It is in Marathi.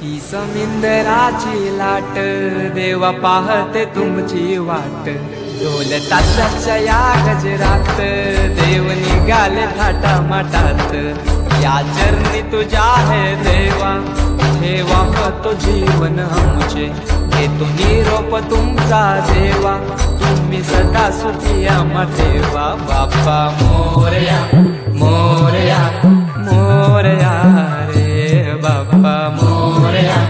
ही समिंदराची लाट देवा पाहते तुमची वाट. ढोल ताशाच्या या गजरात देव निघाले थाटा माटात. या चरणी तुझ्या है देवा ठेवा तो जीवन आमचे. घेतो निरोप तुमचा देवा तुम्ही सदा सुखी आम्हा ठेवा. बाप्पा मोरया मोरया मोरया रे बाप्पा मोरया.